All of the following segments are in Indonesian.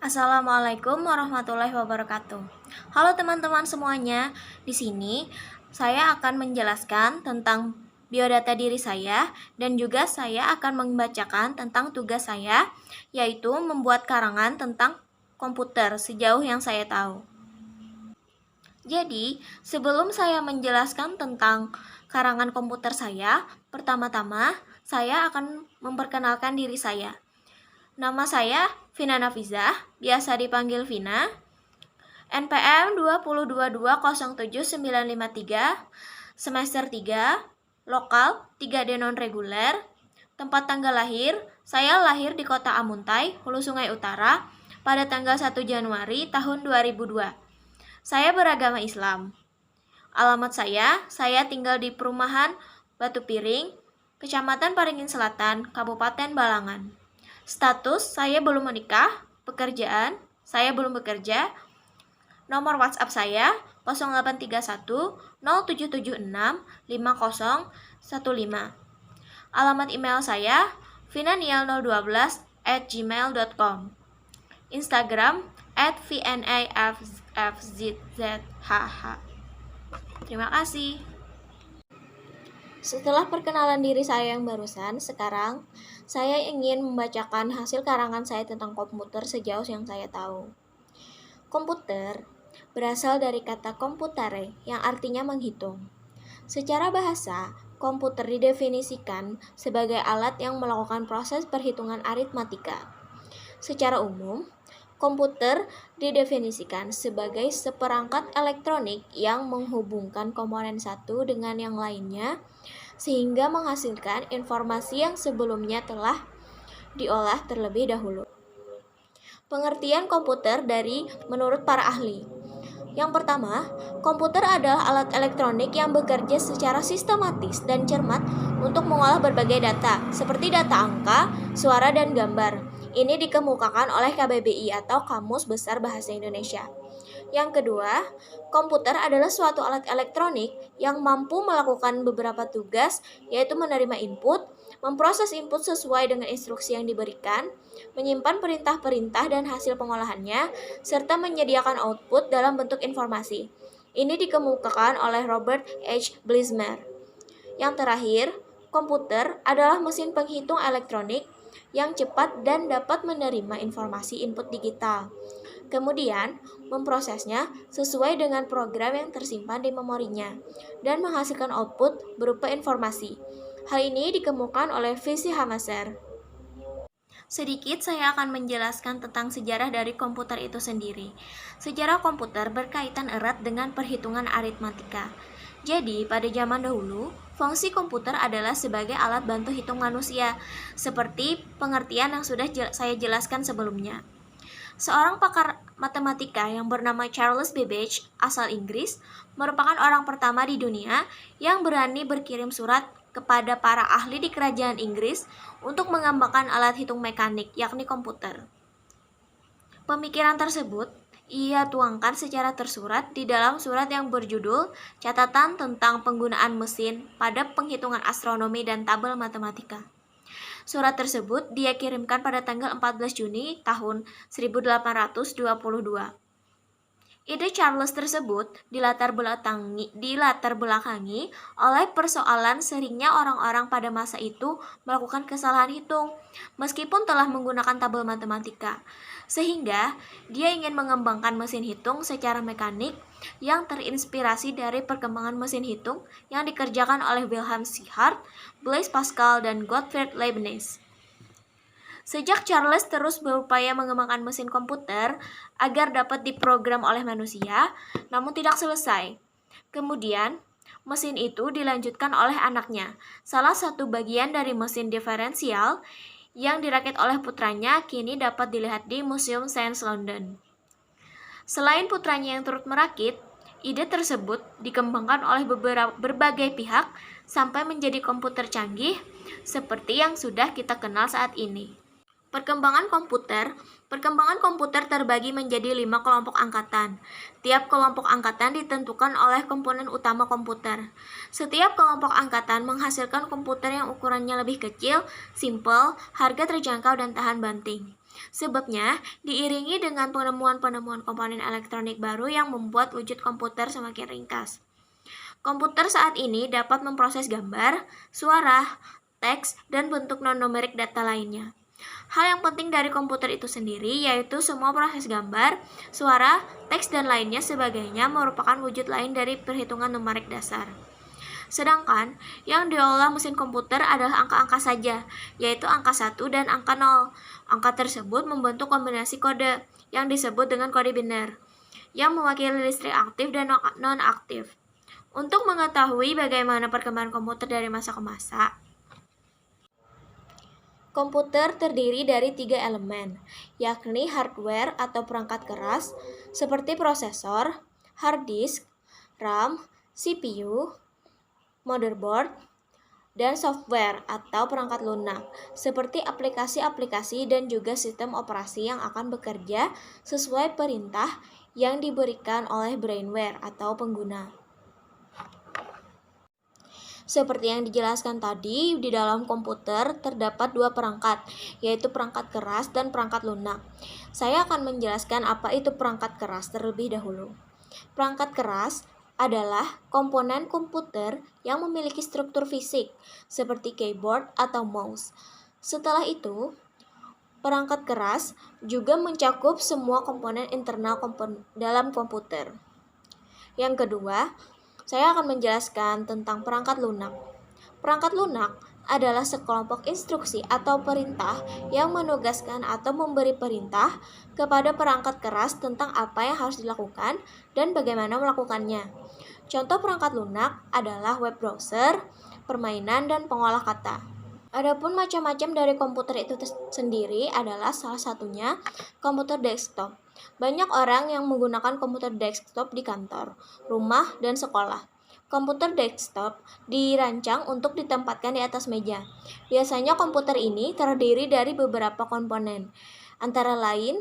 Assalamualaikum warahmatullahi wabarakatuh. Halo teman-teman semuanya. Di sini saya akan menjelaskan tentang biodata diri saya dan juga saya akan membacakan tentang tugas saya, yaitu membuat karangan tentang komputer sejauh yang saya tahu. Jadi, sebelum saya menjelaskan tentang karangan komputer saya, pertama-tama saya akan memperkenalkan diri saya. Nama saya Vina Nafizah, biasa dipanggil Vina. NPM 202207953, semester 3, lokal 3D non-reguler. Tempat tanggal lahir, saya lahir di kota Amuntai, Hulu Sungai Utara, pada tanggal 1 Januari tahun 2002. Saya beragama Islam. Alamat saya tinggal di perumahan Batu Piring, Kecamatan Paringin Selatan, Kabupaten Balangan. Status, saya belum menikah. Pekerjaan, saya belum bekerja. Nomor WhatsApp saya 0831 0776 5015. Alamat email saya vinanial012@gmail.com. Instagram @vnafzhh. Terima kasih. Setelah perkenalan diri saya yang barusan, sekarang saya ingin membacakan hasil karangan saya tentang komputer sejauh yang saya tahu. Komputer berasal dari kata computare yang artinya menghitung. Secara bahasa, komputer didefinisikan sebagai alat yang melakukan proses perhitungan aritmatika. Secara umum, komputer didefinisikan sebagai seperangkat elektronik yang menghubungkan komponen satu dengan yang lainnya sehingga menghasilkan informasi yang sebelumnya telah diolah terlebih dahulu. Pengertian komputer menurut para ahli. Yang pertama, komputer adalah alat elektronik yang bekerja secara sistematis dan cermat untuk mengolah berbagai data, seperti data angka, suara, dan gambar. Ini dikemukakan oleh KBBI atau Kamus Besar Bahasa Indonesia. Yang kedua, komputer adalah suatu alat elektronik yang mampu melakukan beberapa tugas, yaitu menerima input, memproses input sesuai dengan instruksi yang diberikan, menyimpan perintah-perintah dan hasil pengolahannya, serta menyediakan output dalam bentuk informasi. Ini dikemukakan oleh Robert H. Blizmer. Yang terakhir, komputer adalah mesin penghitung elektronik yang cepat dan dapat menerima informasi input digital, kemudian memprosesnya sesuai dengan program yang tersimpan di memorinya, dan menghasilkan output berupa informasi. Hal ini dikemukakan oleh V.C. Hamaser. Sedikit saya akan menjelaskan tentang sejarah dari komputer itu sendiri. Sejarah komputer berkaitan erat dengan perhitungan aritmatika. Jadi, pada zaman dahulu, fungsi komputer adalah sebagai alat bantu hitung manusia, seperti pengertian yang sudah saya jelaskan sebelumnya. Seorang pakar matematika yang bernama Charles Babbage, asal Inggris, merupakan orang pertama di dunia yang berani berkirim surat kepada para ahli di kerajaan Inggris untuk mengembangkan alat hitung mekanik, yakni komputer. Pemikiran tersebut ia tuangkan secara tersurat di dalam surat yang berjudul Catatan tentang Penggunaan Mesin pada Penghitungan Astronomi dan Tabel Matematika. Surat tersebut dia kirimkan pada tanggal 14 Juni tahun 1822. Ide Charles tersebut dilatar belakangi oleh persoalan seringnya orang-orang pada masa itu melakukan kesalahan hitung, meskipun telah menggunakan tabel matematika, sehingga dia ingin mengembangkan mesin hitung secara mekanik yang terinspirasi dari perkembangan mesin hitung yang dikerjakan oleh Wilhelm Schichat, Blaise Pascal, dan Gottfried Leibniz. Sejak Charles terus berupaya mengembangkan mesin komputer agar dapat diprogram oleh manusia, namun tidak selesai. Kemudian, mesin itu dilanjutkan oleh anaknya, salah satu bagian dari mesin diferensial yang dirakit oleh putranya kini dapat dilihat di Museum Sains London. Selain putranya yang turut merakit, ide tersebut dikembangkan oleh berbagai pihak sampai menjadi komputer canggih seperti yang sudah kita kenal saat ini. Perkembangan komputer terbagi menjadi 5 kelompok angkatan. Tiap kelompok angkatan ditentukan oleh komponen utama komputer. Setiap kelompok angkatan menghasilkan komputer yang ukurannya lebih kecil, simpel, harga terjangkau, dan tahan banting. Sebabnya diiringi dengan penemuan-penemuan komponen elektronik baru yang membuat wujud komputer semakin ringkas. Komputer saat ini dapat memproses gambar, suara, teks, dan bentuk non-numerik data lainnya. Hal yang penting dari komputer itu sendiri yaitu semua proses gambar, suara, teks, dan lainnya sebagainya merupakan wujud lain dari perhitungan numerik dasar. Sedangkan yang diolah mesin komputer adalah angka-angka saja, yaitu angka 1 dan angka 0. Angka tersebut membentuk kombinasi kode yang disebut dengan kode biner, yang mewakili listrik aktif dan non-aktif. Untuk mengetahui bagaimana perkembangan komputer dari masa ke masa, komputer terdiri dari 3 elemen, yakni hardware atau perangkat keras, seperti prosesor, hard disk, RAM, CPU, motherboard, dan software atau perangkat lunak, seperti aplikasi-aplikasi dan juga sistem operasi yang akan bekerja sesuai perintah yang diberikan oleh brainware atau pengguna. Seperti yang dijelaskan tadi, di dalam komputer terdapat 2 perangkat, yaitu perangkat keras dan perangkat lunak. Saya akan menjelaskan apa itu perangkat keras terlebih dahulu. Perangkat keras adalah komponen komputer yang memiliki struktur fisik, seperti keyboard atau mouse. Setelah itu, perangkat keras juga mencakup semua komponen internal dalam komputer. Yang kedua, saya akan menjelaskan tentang perangkat lunak. Perangkat lunak adalah sekelompok instruksi atau perintah yang menugaskan atau memberi perintah kepada perangkat keras tentang apa yang harus dilakukan dan bagaimana melakukannya. Contoh perangkat lunak adalah web browser, permainan, dan pengolah kata. Adapun macam-macam dari komputer itu sendiri adalah salah satunya komputer desktop. Banyak orang yang menggunakan komputer desktop di kantor, rumah, dan sekolah. Komputer desktop dirancang untuk ditempatkan di atas meja. Biasanya komputer ini terdiri dari beberapa komponen, antara lain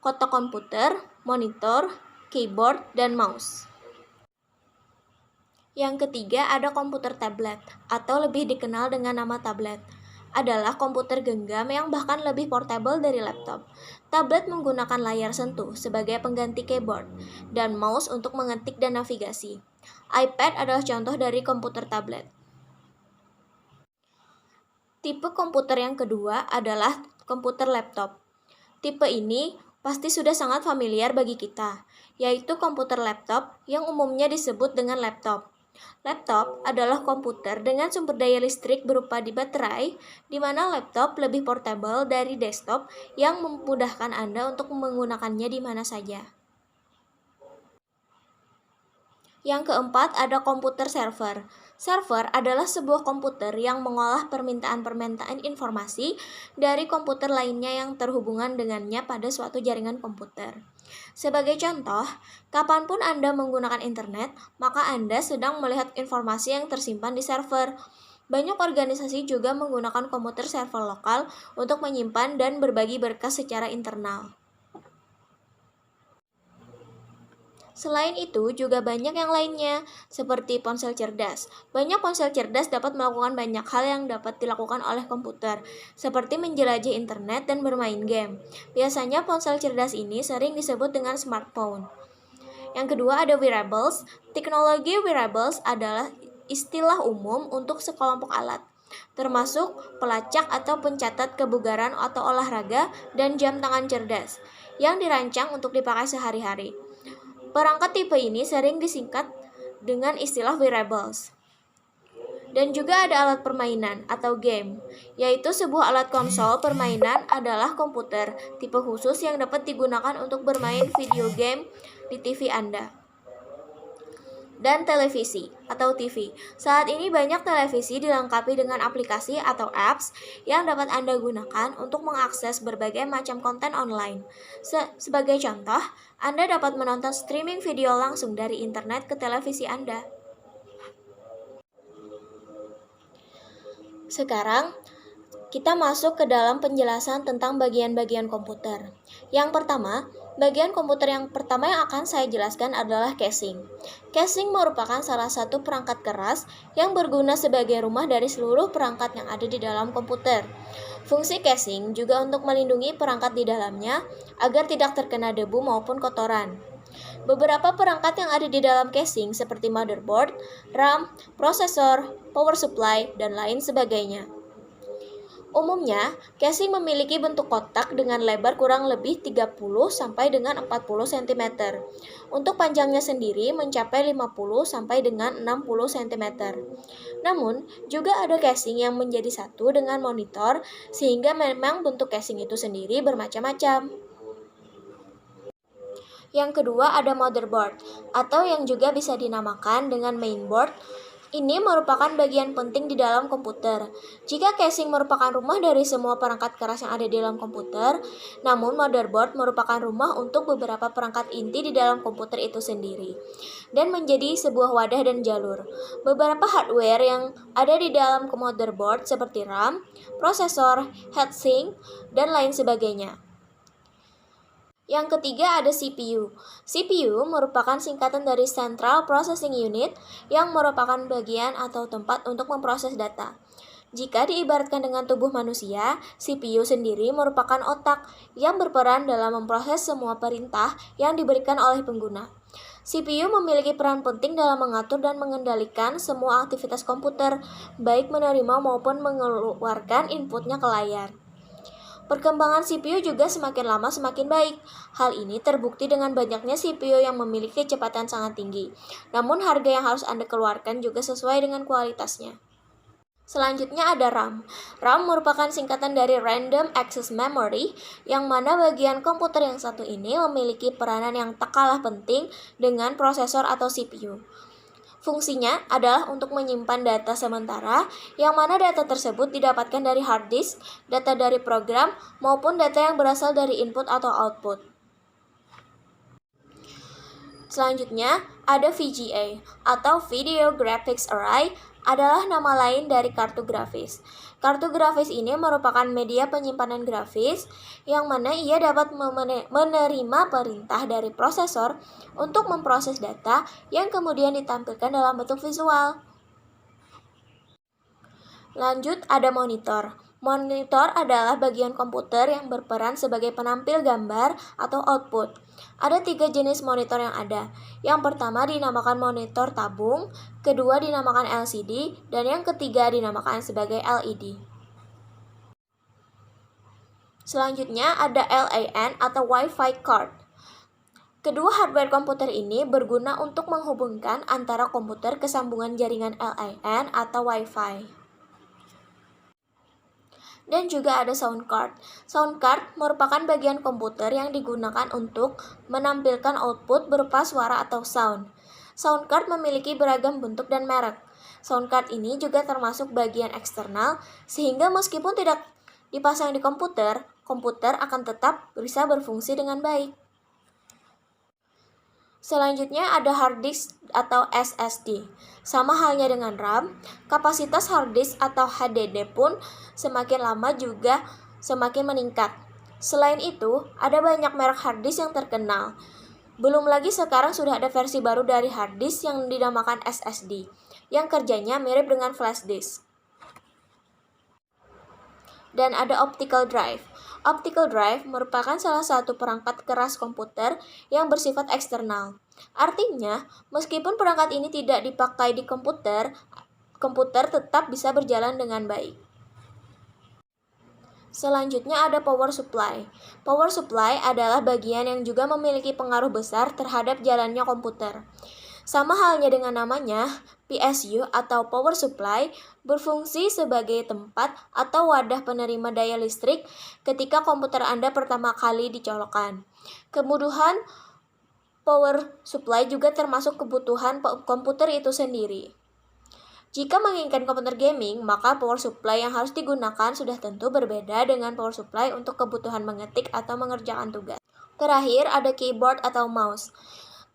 kotak komputer, monitor, keyboard, dan mouse. Yang ketiga ada komputer tablet, atau lebih dikenal dengan nama tablet. Adalah komputer genggam yang bahkan lebih portable dari laptop. Tablet menggunakan layar sentuh sebagai pengganti keyboard, dan mouse untuk mengetik dan navigasi. iPad adalah contoh dari komputer tablet. Tipe komputer yang kedua adalah komputer laptop. Tipe ini pasti sudah sangat familiar bagi kita, yaitu komputer laptop yang umumnya disebut dengan laptop. Laptop adalah komputer dengan sumber daya listrik berupa di baterai, di mana laptop lebih portable dari desktop yang memudahkan Anda untuk menggunakannya di mana saja. Yang keempat ada komputer server. Server adalah sebuah komputer yang mengolah permintaan-permintaan informasi dari komputer lainnya yang terhubungan dengannya pada suatu jaringan komputer. Sebagai contoh, kapanpun Anda menggunakan internet, maka Anda sedang melihat informasi yang tersimpan di server. Banyak organisasi juga menggunakan komputer server lokal untuk menyimpan dan berbagi berkas secara internal. Selain itu, juga banyak yang lainnya, seperti ponsel cerdas. Banyak ponsel cerdas dapat melakukan banyak hal yang dapat dilakukan oleh komputer, seperti menjelajahi internet dan bermain game. Biasanya ponsel cerdas ini sering disebut dengan smartphone. Yang kedua ada wearables. Teknologi wearables adalah istilah umum untuk sekelompok alat, termasuk pelacak atau pencatat kebugaran atau olahraga dan jam tangan cerdas, yang dirancang untuk dipakai sehari-hari. Perangkat tipe ini sering disingkat dengan istilah wearables. Dan juga ada alat permainan atau game, yaitu sebuah alat konsol permainan adalah komputer tipe khusus yang dapat digunakan untuk bermain video game di TV Anda. Dan televisi atau TV. Saat ini banyak televisi dilengkapi dengan aplikasi atau apps yang dapat Anda gunakan untuk mengakses berbagai macam konten online. Sebagai contoh, Anda dapat menonton streaming video langsung dari internet ke televisi Anda. Sekarang, Kita masuk ke dalam penjelasan tentang bagian-bagian komputer. Yang pertama, bagian komputer yang pertama yang akan saya jelaskan adalah casing. Casing merupakan salah satu perangkat keras yang berguna sebagai rumah dari seluruh perangkat yang ada di dalam komputer. Fungsi casing juga untuk melindungi perangkat di dalamnya agar tidak terkena debu maupun kotoran. Beberapa perangkat yang ada di dalam casing seperti motherboard, RAM, prosesor, power supply, dan lain sebagainya. Umumnya, casing memiliki bentuk kotak dengan lebar kurang lebih 30 sampai dengan 40 cm. Untuk panjangnya sendiri mencapai 50 sampai dengan 60 cm. Namun, juga ada casing yang menjadi satu dengan monitor sehingga memang bentuk casing itu sendiri bermacam-macam. Yang kedua ada motherboard atau yang juga bisa dinamakan dengan mainboard. Ini merupakan bagian penting di dalam komputer. Jika casing merupakan rumah dari semua perangkat keras yang ada di dalam komputer, namun motherboard merupakan rumah untuk beberapa perangkat inti di dalam komputer itu sendiri, dan menjadi sebuah wadah dan jalur. Beberapa hardware yang ada di dalam motherboard seperti RAM, prosesor, heatsink, dan lain sebagainya. Yang ketiga ada CPU. CPU merupakan singkatan dari Central Processing Unit yang merupakan bagian atau tempat untuk memproses data. Jika diibaratkan dengan tubuh manusia, CPU sendiri merupakan otak yang berperan dalam memproses semua perintah yang diberikan oleh pengguna. CPU memiliki peran penting dalam mengatur dan mengendalikan semua aktivitas komputer, baik menerima maupun mengeluarkan inputnya ke layar. Perkembangan CPU juga semakin lama semakin baik. Hal ini terbukti dengan banyaknya CPU yang memiliki kecepatan sangat tinggi. Namun harga yang harus Anda keluarkan juga sesuai dengan kualitasnya. Selanjutnya ada RAM. RAM merupakan singkatan dari Random Access Memory, yang mana bagian komputer yang satu ini memiliki peranan yang tak kalah penting dengan prosesor atau CPU. Fungsinya adalah untuk menyimpan data sementara, yang mana data tersebut didapatkan dari hard disk, data dari program, maupun data yang berasal dari input atau output. Selanjutnya, ada VGA atau Video Graphics Array, adalah nama lain dari kartu grafis. Kartu grafis ini merupakan media penyimpanan grafis yang mana ia dapat menerima perintah dari prosesor untuk memproses data yang kemudian ditampilkan dalam bentuk visual. Lanjut ada monitor. Monitor adalah bagian komputer yang berperan sebagai penampil gambar atau output. Ada 3 jenis monitor yang ada. Yang pertama dinamakan monitor tabung, kedua dinamakan LCD, dan yang ketiga dinamakan sebagai LED. Selanjutnya ada LAN atau Wi-Fi card. Kedua hardware komputer ini berguna untuk menghubungkan antara komputer ke sambungan jaringan LAN atau Wi-Fi. Dan juga ada sound card. Sound card merupakan bagian komputer yang digunakan untuk menampilkan output berupa suara atau sound. Sound card memiliki beragam bentuk dan merek. Sound card ini juga termasuk bagian eksternal, sehingga meskipun tidak dipasang di komputer, komputer akan tetap bisa berfungsi dengan baik. Selanjutnya ada hard disk atau SSD. Sama halnya dengan RAM, kapasitas hard disk atau HDD pun semakin lama juga semakin meningkat. Selain itu, ada banyak merek hard disk yang terkenal. Belum lagi sekarang sudah ada versi baru dari hard disk yang dinamakan SSD, yang kerjanya mirip dengan flash disk. Dan ada optical drive. Optical drive merupakan salah satu perangkat keras komputer yang bersifat eksternal. Artinya, meskipun perangkat ini tidak dipakai di komputer, komputer tetap bisa berjalan dengan baik. Selanjutnya ada power supply. Power supply adalah bagian yang juga memiliki pengaruh besar terhadap jalannya komputer. Sama halnya dengan namanya, PSU atau power supply berfungsi sebagai tempat atau wadah penerima daya listrik ketika komputer Anda pertama kali dicolokkan. Kemudahan power supply juga termasuk kebutuhan komputer itu sendiri. Jika menginginkan komputer gaming, maka power supply yang harus digunakan sudah tentu berbeda dengan power supply untuk kebutuhan mengetik atau mengerjakan tugas. Terakhir ada keyboard atau mouse.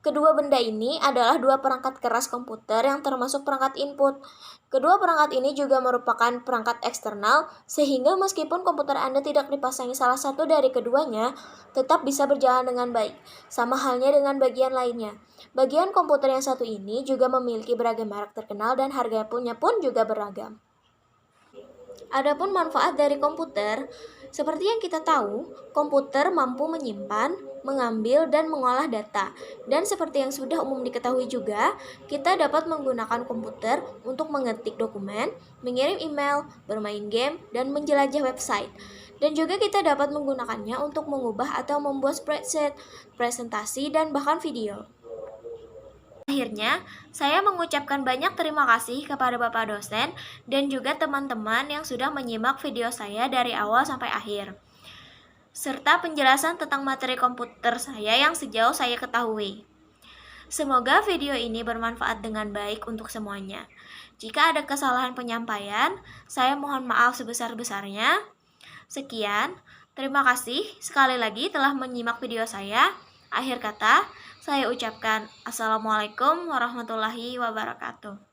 Kedua benda ini adalah dua perangkat keras komputer yang termasuk perangkat input. Kedua perangkat ini juga merupakan perangkat eksternal, sehingga meskipun komputer Anda tidak dipasangi salah satu dari keduanya, tetap bisa berjalan dengan baik. Sama halnya dengan bagian lainnya. Bagian komputer yang satu ini juga memiliki beragam merek terkenal dan harganya pun juga beragam. Adapun manfaat dari komputer, seperti yang kita tahu, komputer mampu menyimpan, mengambil, dan mengolah data. Dan seperti yang sudah umum diketahui juga, kita dapat menggunakan komputer untuk mengetik dokumen, mengirim email, bermain game, dan menjelajah website. Dan juga kita dapat menggunakannya untuk mengubah atau membuat spreadsheet, presentasi, dan bahkan video. Akhirnya, saya mengucapkan banyak terima kasih kepada Bapak dosen dan juga teman-teman yang sudah menyimak video saya dari awal sampai akhir, serta penjelasan tentang materi komputer saya yang sejauh saya ketahui. Semoga video ini bermanfaat dengan baik untuk semuanya. Jika ada kesalahan penyampaian, saya mohon maaf sebesar-besarnya. Sekian, terima kasih sekali lagi telah menyimak video saya. Akhir kata, saya ucapkan Assalamualaikum warahmatullahi wabarakatuh.